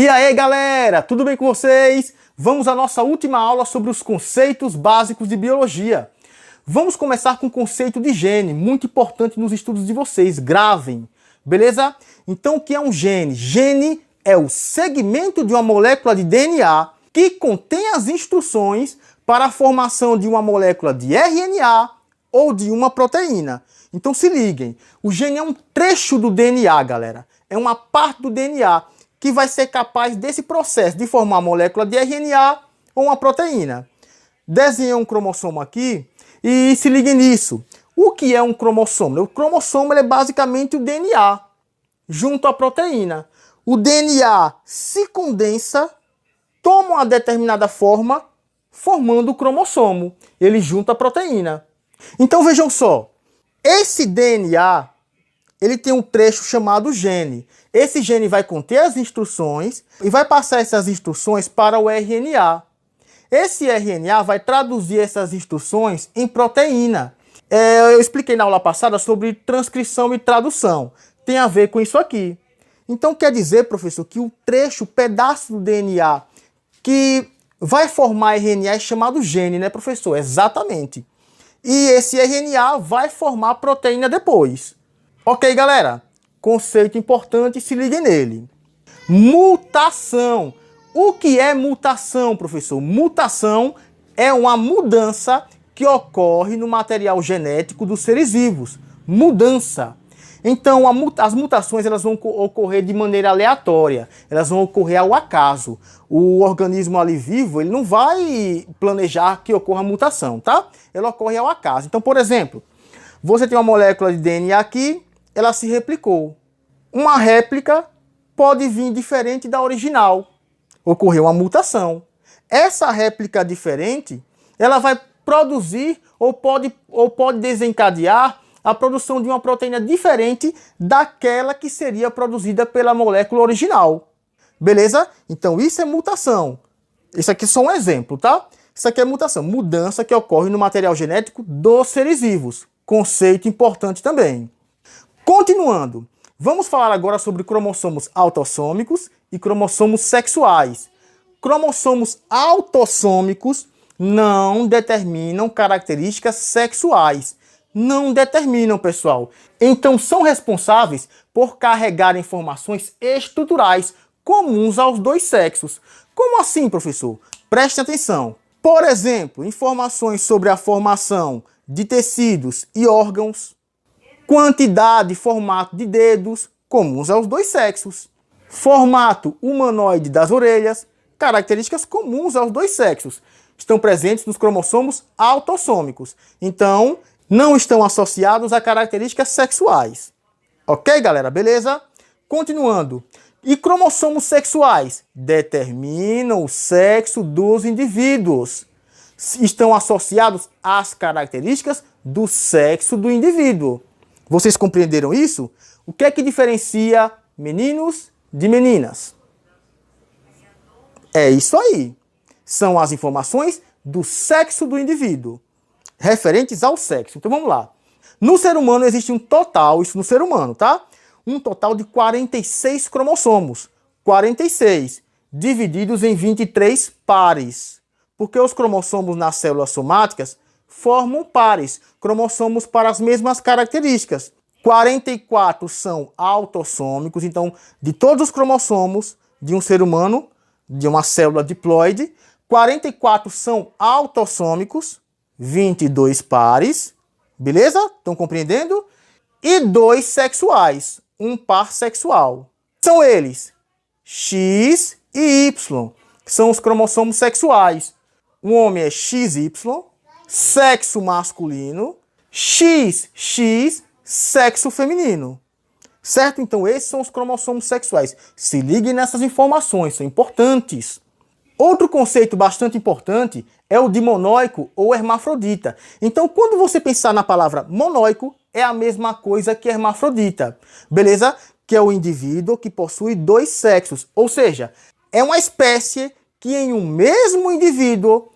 E aí, galera, tudo bem com vocês? Vamos à nossa última aula sobre os conceitos básicos de biologia. Vamos começar com o conceito de gene, muito importante nos estudos de vocês, gravem, beleza? Então, o que é um gene? Gene é o segmento de uma molécula de DNA que contém as instruções para a formação de uma molécula de RNA ou de uma proteína. Então se liguem, o gene é um trecho do DNA, galera. É uma parte do DNA que vai ser capaz desse processo de formar uma molécula de RNA ou uma proteína. Desenhei um cromossomo aqui e se liguem nisso. O que é um cromossomo? O cromossomo é basicamente o DNA junto à proteína. O DNA se condensa, toma uma determinada forma, formando o cromossomo. Ele junta a proteína. Então vejam só, esse DNA ele tem um trecho chamado gene. Esse gene vai conter as instruções e vai passar essas instruções para o RNA. Esse RNA vai traduzir essas instruções em proteína. Eu expliquei na aula passada sobre transcrição e tradução. Tem a ver com isso aqui. Então quer dizer, professor, que o trecho, o pedaço do DNA que vai formar RNA é chamado gene, né, professor? Exatamente. E esse RNA vai formar proteína depois. Ok, galera? Conceito importante, se liguem nele. Mutação. O que é mutação, professor? Mutação é uma mudança que ocorre no material genético dos seres vivos. Mudança. Então, as mutações elas vão ocorrer de maneira aleatória, elas vão ocorrer ao acaso. O organismo ali vivo, ele não vai planejar que ocorra a mutação, tá? Ela ocorre ao acaso. Então, por exemplo, você tem uma molécula de DNA aqui, ela se replicou. Uma réplica pode vir diferente da original. Ocorreu uma mutação. Essa réplica diferente, ela vai produzir ou pode desencadear a produção de uma proteína diferente daquela que seria produzida pela molécula original. Beleza? Então isso é mutação. Isso aqui é só um exemplo, tá? Isso aqui é mutação, mudança que ocorre no material genético dos seres vivos. Conceito importante também. Continuando, vamos falar agora sobre cromossomos autossômicos e cromossomos sexuais. Cromossomos autossômicos não determinam características sexuais. Não determinam, pessoal. Então são responsáveis por carregar informações estruturais comuns aos dois sexos. Como assim, professor? Preste atenção. Por exemplo, informações sobre a formação de tecidos e órgãos, quantidade e formato de dedos comuns aos dois sexos, formato humanoide das orelhas, características comuns aos dois sexos, estão presentes nos cromossomos autossômicos. Então, não estão associados a características sexuais. Ok, galera? Beleza? Continuando. E cromossomos sexuais determinam o sexo dos indivíduos. Estão associados às características do sexo do indivíduo. Vocês compreenderam isso? O que é que diferencia meninos de meninas? É isso aí. São as informações do sexo do indivíduo, referentes ao sexo. Então vamos lá. No ser humano existe um total, isso no ser humano, tá? Um total de 46 cromossomos. 46, divididos em 23 pares. Porque os cromossomos nas células somáticas formam pares, cromossomos para as mesmas características. 44 são autossômicos, então de todos os cromossomos de um ser humano, de uma célula diploide, 44 são autossômicos, 22 pares, beleza? Estão compreendendo? E 2 sexuais, um par sexual. São eles X e Y, que são os cromossomos sexuais. O homem é XY, sexo masculino, XX, sexo feminino. Certo? Então esses são os cromossomos sexuais. Se liguem nessas informações, são importantes. Outro conceito bastante importante é o de monóico ou hermafrodita. Então, quando você pensar na palavra monóico, é a mesma coisa que hermafrodita, beleza? Que é o indivíduo que possui dois sexos, ou seja, é uma espécie que em um mesmo indivíduo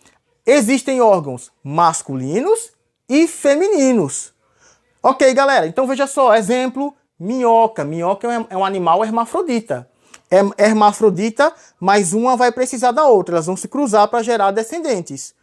existem órgãos masculinos e femininos. Ok, galera? Então veja só, exemplo, minhoca. Minhoca é um animal hermafrodita. é hermafrodita, mas uma vai precisar da outra. Elas vão se cruzar para gerar descendentes.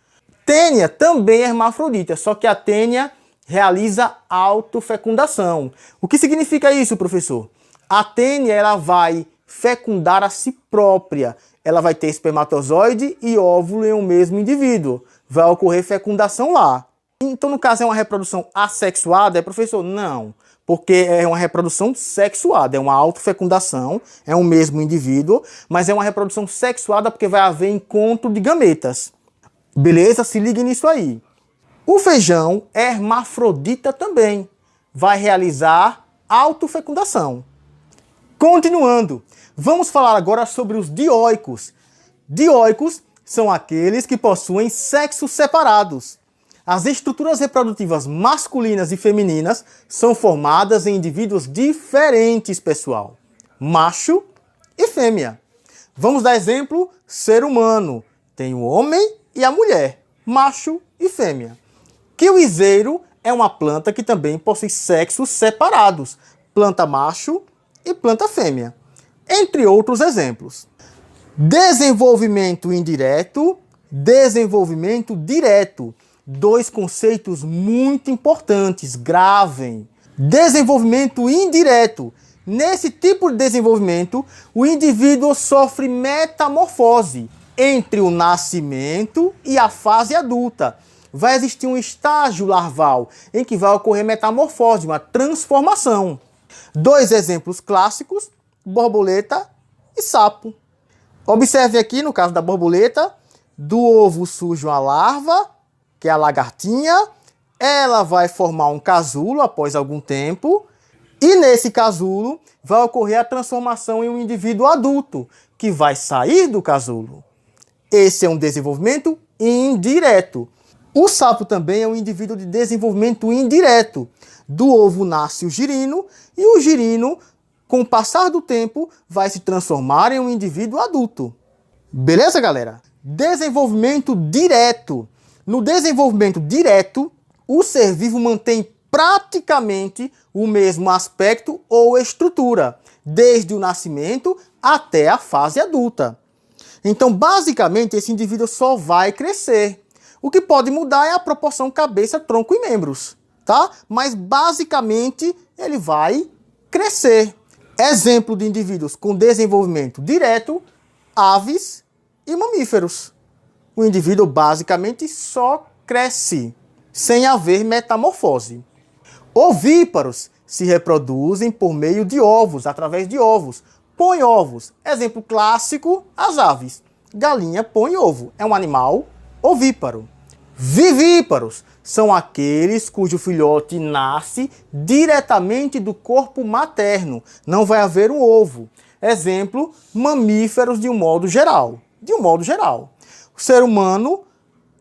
Tênia também é hermafrodita, só que a tênia realiza autofecundação. O que significa isso, professor? A tênia ela vai fecundar a si própria. Ela vai ter espermatozoide e óvulo em um mesmo indivíduo. Vai ocorrer fecundação lá. Então, no caso, é uma reprodução assexuada? Professor? Não. Porque é uma reprodução sexuada, é uma autofecundação, é um mesmo indivíduo, mas é uma reprodução sexuada porque vai haver encontro de gametas. Beleza? Se ligue nisso aí. O feijão é hermafrodita também. Vai realizar autofecundação. Continuando, vamos falar agora sobre os dioicos. Dioicos são aqueles que possuem sexos separados. As estruturas reprodutivas masculinas e femininas são formadas em indivíduos diferentes, pessoal. Macho e fêmea. Vamos dar exemplo, ser humano. Tem o homem e a mulher, macho e fêmea. Kiwizeiro é uma planta que também possui sexos separados, planta macho e planta fêmea, entre outros exemplos. Desenvolvimento indireto, desenvolvimento direto. Dois conceitos muito importantes, gravem. Desenvolvimento indireto. Nesse tipo de desenvolvimento, o indivíduo sofre metamorfose entre o nascimento e a fase adulta. Vai existir um estágio larval em que vai ocorrer metamorfose, uma transformação. Dois exemplos clássicos, borboleta e sapo. Observe aqui, no caso da borboleta, do ovo surge uma larva, que é a lagartinha. Ela vai formar um casulo após algum tempo. E nesse casulo vai ocorrer a transformação em um indivíduo adulto, que vai sair do casulo. Esse é um desenvolvimento indireto. O sapo também é um indivíduo de desenvolvimento indireto. Do ovo nasce o girino e o girino, com o passar do tempo, vai se transformar em um indivíduo adulto. Beleza, galera? Desenvolvimento direto. No desenvolvimento direto, o ser vivo mantém praticamente o mesmo aspecto ou estrutura, desde o nascimento até a fase adulta. Então, basicamente, esse indivíduo só vai crescer. O que pode mudar é a proporção cabeça, tronco e membros, tá? Mas, basicamente, ele vai crescer. Exemplo de indivíduos com desenvolvimento direto, aves e mamíferos. O indivíduo, basicamente, só cresce, sem haver metamorfose. Ovíparos se reproduzem por meio de ovos, através de ovos. Põe ovos. Exemplo clássico, as aves. Galinha põe ovo. É um animal ovíparo. Vivíparos são aqueles cujo filhote nasce diretamente do corpo materno. Não vai haver um ovo. Exemplo, mamíferos de um modo geral. De um modo geral. O ser humano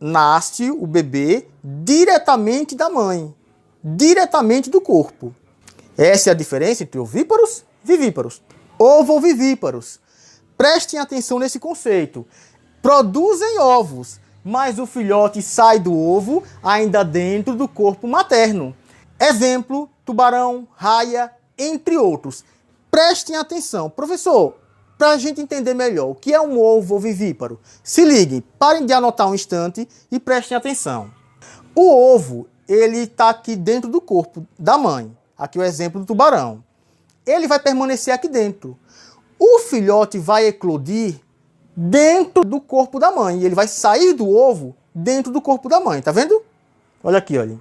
nasce, o bebê, diretamente da mãe. Diretamente do corpo. Essa é a diferença entre ovíparos e vivíparos. Ovovivíparos. Prestem atenção nesse conceito. Produzem ovos, mas o filhote sai do ovo ainda dentro do corpo materno. Exemplo, tubarão, raia, entre outros. Prestem atenção. Professor, para a gente entender melhor o que é um ovo ovovivíparo, se liguem, parem de anotar um instante e prestem atenção. O ovo, ele está aqui dentro do corpo da mãe. Aqui é o exemplo do tubarão. Ele vai permanecer aqui dentro. O filhote vai eclodir dentro do corpo da mãe. Ele vai sair do ovo dentro do corpo da mãe. Tá vendo? Olha aqui, olha.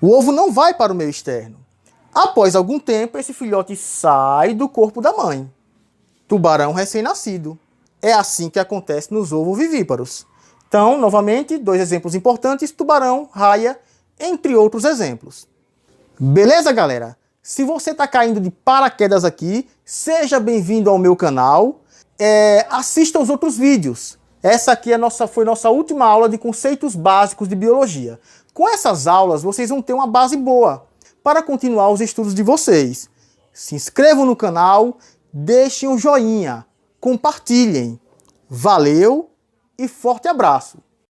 O ovo não vai para o meio externo. Após algum tempo, esse filhote sai do corpo da mãe. Tubarão recém-nascido. É assim que acontece nos ovovivíparos. Então, novamente, dois exemplos importantes, tubarão, raia, entre outros exemplos. Beleza, galera? Se você está caindo de paraquedas aqui, seja bem-vindo ao meu canal. Assista os outros vídeos. Essa aqui foi nossa última aula de conceitos básicos de biologia. Com essas aulas, vocês vão ter uma base boa para continuar os estudos de vocês. Se inscrevam no canal, deixem um joinha, compartilhem. Valeu e forte abraço!